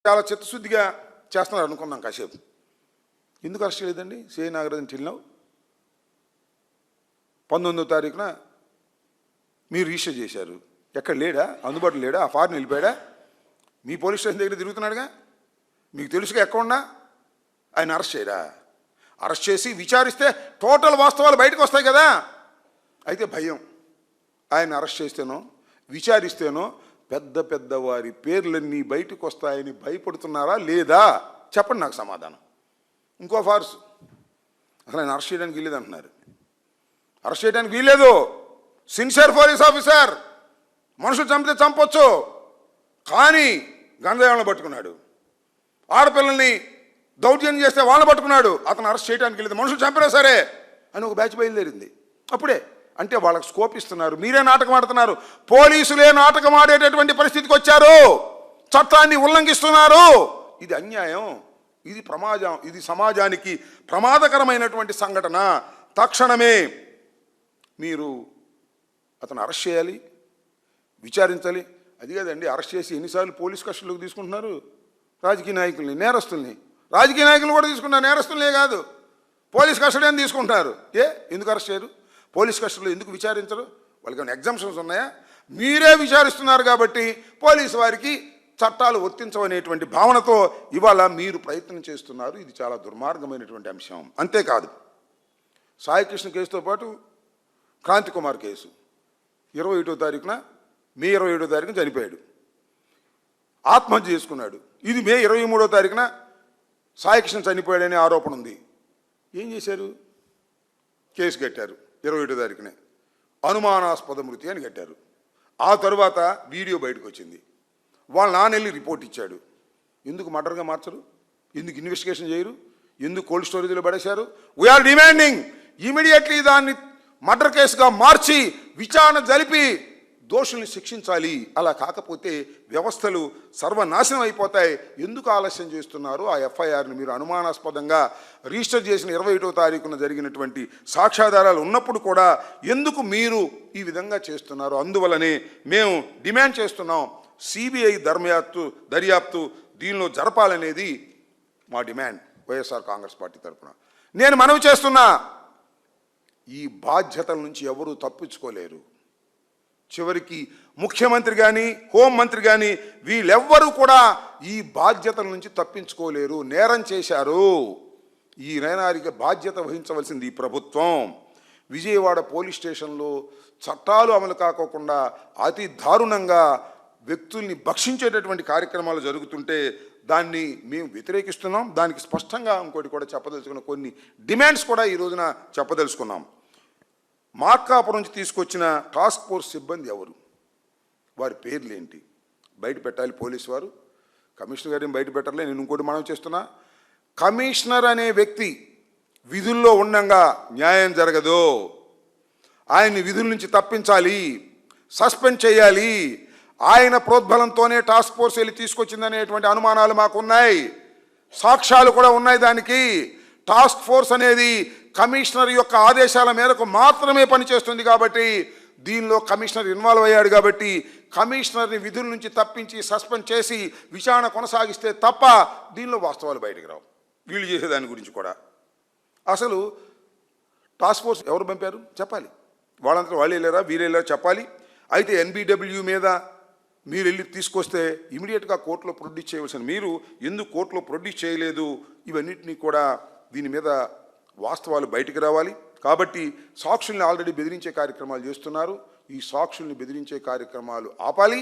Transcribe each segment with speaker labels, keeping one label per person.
Speaker 1: చాలా చిత్తశుద్ధిగా చేస్తున్నారు అనుకున్నాం కాసేపు. ఎందుకు అరెస్ట్ చేయలేదండి సిఐ నాగరాజన్ చిల్లినావు? 19వ తారీఖున మీరు రిజిస్టర్ చేశారు. ఎక్కడ లేడా? అందుబాటులో లేడా? ఆ ఫారెన్ వెళ్ళిపోయాడా? మీ పోలీస్ స్టేషన్ దగ్గర తిరుగుతున్నాడుగా, మీకు తెలుసుగా ఎక్కడున్నా. ఆయన అరెస్ట్ చేయడా? అరెస్ట్ చేసి విచారిస్తే టోటల్ వాస్తవాలు బయటకు వస్తాయి కదా. అయితే భయం. ఆయన అరెస్ట్ చేస్తేనో విచారిస్తేనో పెద్ద పెద్ద వారి పేర్లన్నీ బయటకు వస్తాయని భయపడుతున్నారా లేదా? చెప్పండి నాకు సమాధానం. ఇంకో ఫార్స్, అసలు ఆయన అరెస్ట్ చేయడానికి వీల్లేదు అంటున్నారు. అరెస్ట్ చేయడానికి వీల్లేదు. సిన్సియర్ పోలీస్ ఆఫీసర్, మనుషులు చంపితే చంపొచ్చు, కానీ గంజాయిలను పట్టుకున్నాడు. ఆడపిల్లల్ని దౌర్జన్యం చేస్తే వాళ్ళని పట్టుకున్నాడు. అతను అరెస్ట్ చేయడానికి లేదు, మనుషులు చంపినా సరే అని ఒక బ్యాచ్ బయలుదేరింది. అప్పుడే అంటే వాళ్ళకి స్కోప్ ఇస్తున్నారు. మీరే నాటకం ఆడుతున్నారు. పోలీసులే నాటకం ఆడేటటువంటి పరిస్థితికి వచ్చారు. చట్టాన్ని ఉల్లంఘిస్తున్నారు. ఇది అన్యాయం, ఇది ప్రమాదం, ఇది సమాజానికి ప్రమాదకరమైనటువంటి సంఘటన. తక్షణమే మీరు అతను అరెస్ట్ చేయాలి, విచారించాలి. అది కాదండి, అరెస్ట్ చేసి ఎన్నిసార్లు పోలీస్ కస్టడీలోకి తీసుకుంటున్నారు రాజకీయ నాయకుల్ని, నేరస్తుల్ని. రాజకీయ నాయకులు కూడా తీసుకుంటున్నారు, నేరస్తులనే కాదు. పోలీస్ కస్టడీ అని తీసుకుంటున్నారు. ఎందుకు అరెస్ట్ చేయరు? పోలీస్ కస్టడీలో ఎందుకు విచారించరు? వాళ్ళకి ఏమైనా ఎగ్జామ్షన్స్ ఉన్నాయా? మీరే విచారిస్తున్నారు కాబట్టి పోలీసు వారికి చట్టాలు వర్తించవనేటువంటి భావనతో ఇవాళ మీరు ప్రయత్నం చేస్తున్నారు. ఇది చాలా దుర్మార్గమైనటువంటి అంశం. అంతేకాదు, సాయికృష్ణ కేసుతో పాటు క్రాంతి కుమార్ కేసు 21వ తారీఖున, మే 27వ తారీఖున చనిపోయాడు, ఆత్మహత్య చేసుకున్నాడు. ఇది మే 23వ తారీఖున సాయికృష్ణ చనిపోయాడనే ఆరోపణ ఉంది. ఏం చేశారు? కేసు కట్టారు 21వ తారీఖునే, అనుమానాస్పద మృతి అని కట్టారు. ఆ తరువాత వీడియో బయటకు వచ్చింది. వాళ్ళ నాన్న వెళ్ళి రిపోర్ట్ ఇచ్చాడు. ఎందుకు మర్డర్గా మార్చరు? ఎందుకు ఇన్వెస్టిగేషన్ చేయరు? ఎందుకు కోల్డ్ స్టోరేజ్లో పడేశారు? వీఆర్ డిమాండింగ్ ఇమీడియట్లీ దాన్ని మర్డర్ కేసుగా మార్చి విచారణ జరిపి దోషుల్ని శిక్షించాలి. అలా కాకపోతే వ్యవస్థలు సర్వనాశనం అయిపోతాయి. ఎందుకు ఆలస్యం చేస్తున్నారు? ఆ ఎఫ్ఐఆర్ని మీరు అనుమానాస్పదంగా రిజిస్టర్ చేసిన 21వ తారీఖున జరిగినటువంటి సాక్ష్యాధారాలు ఉన్నప్పుడు కూడా ఎందుకు మీరు ఈ విధంగా చేస్తున్నారు? అందువలనే మేము డిమాండ్ చేస్తున్నాం, సిబిఐ దర్యాప్తు దీనిలో జరపాలనేది మా డిమాండ్ వైఎస్ఆర్ కాంగ్రెస్ పార్టీ తరఫున. నేను మనవి చేస్తున్నా, ఈ బాధ్యతల నుంచి ఎవరూ తప్పించుకోలేరు. చివరికి ముఖ్యమంత్రి కానీ హోంమంత్రి కానీ వీళ్ళెవ్వరూ కూడా ఈ బాధ్యతల నుంచి తప్పించుకోలేరు. నేరం చేశారు. ఈ నేరానికి బాధ్యత వహించవలసింది ఈ ప్రభుత్వం. విజయవాడ పోలీస్ స్టేషన్లో చట్టాలు అమలు కాకోకుండా అతి దారుణంగా వ్యక్తుల్ని భక్షించేటటువంటి కార్యక్రమాలు జరుగుతుంటే దాన్ని మేము వ్యతిరేకిస్తున్నాం. దానికి స్పష్టంగా ఇంకోటి కూడా చెప్పదలుచుకున్న కొన్ని డిమాండ్స్ కూడా ఈ రోజున చెప్పదలుచుకున్నాం. మార్కాపురం నుంచి తీసుకొచ్చిన టాస్క్ ఫోర్స్ సిబ్బంది ఎవరు? వారి పేర్లు ఏంటి? బయట పెట్టాలి పోలీసు వారు. కమిషనర్ గారిని బయట పెట్టాలి. నేను ఇంకోటి మనం చేస్తున్నా, కమిషనర్ అనే వ్యక్తి విధుల్లో ఉండగా న్యాయం జరగదు. ఆయన్ని విధుల నుంచి తప్పించాలి, సస్పెండ్ చేయాలి. ఆయన ప్రోద్బలంతోనే టాస్క్ ఫోర్స్ వెళ్ళి తీసుకొచ్చిందనేటువంటి అనుమానాలు మాకున్నాయి, సాక్ష్యాలు కూడా ఉన్నాయి. దానికి టాస్క్ ఫోర్స్ అనేది కమిషనర్ యొక్క ఆదేశాల మేరకు మాత్రమే పనిచేస్తుంది కాబట్టి, దీనిలో కమిషనర్ ఇన్వాల్వ్ అయ్యాడు కాబట్టి కమిషనర్ని విధుల నుంచి తప్పించి సస్పెండ్ చేసి విచారణ కొనసాగిస్తే తప్ప దీనిలో వాస్తవాలు బయటకు రావు. వీళ్ళు చేసేదాని గురించి కూడా అసలు టాస్క్ ఫోర్స్ ఎవరు పంపారు చెప్పాలి. వాళ్ళంతా వాళ్ళు వెళ్ళారా వీరు వెళ్ళారా చెప్పాలి. అయితే ఎన్బిడబ్ల్యూ మీద మీరు వెళ్ళి తీసుకొస్తే ఇమీడియట్గా కోర్టులో ప్రొడ్యూస్ చేయవలసిన మీరు ఎందుకు కోర్టులో ప్రొడ్యూస్ చేయలేదు? ఇవన్నిటినీ కూడా దీని మీద వాస్తవాలు బయటికి రావాలి. కాబట్టి సాక్షుల్ని ఆల్రెడీ బెదిరించే కార్యక్రమాలు చేస్తున్నారు. ఈ సాక్షుల్ని బెదిరించే కార్యక్రమాలు ఆపాలి,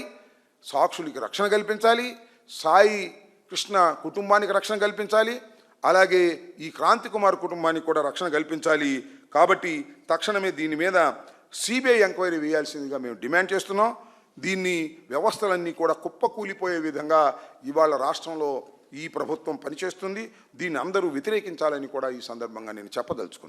Speaker 1: సాక్షులకి రక్షణ కల్పించాలి, సాయి కృష్ణ కుటుంబానికి రక్షణ కల్పించాలి, అలాగే ఈ క్రాంతి కుమార్ కుటుంబానికి కూడా రక్షణ కల్పించాలి. కాబట్టి తక్షణమే దీని మీద సిబిఐ ఎంక్వైరీ వేయాల్సిందిగా మేము డిమాండ్ చేస్తున్నాం. దీన్ని వ్యవస్థలన్నీ కూడా కుప్పకూలిపోయే విధంగా ఇవాళ రాష్ట్రంలో ఈ ప్రభుత్వం పనిచేస్తుంది. దీన్ని అందరూ వ్యతిరేకించాలని కూడా ఈ సందర్భంగా నేను చెప్పదలుచుకున్నాను.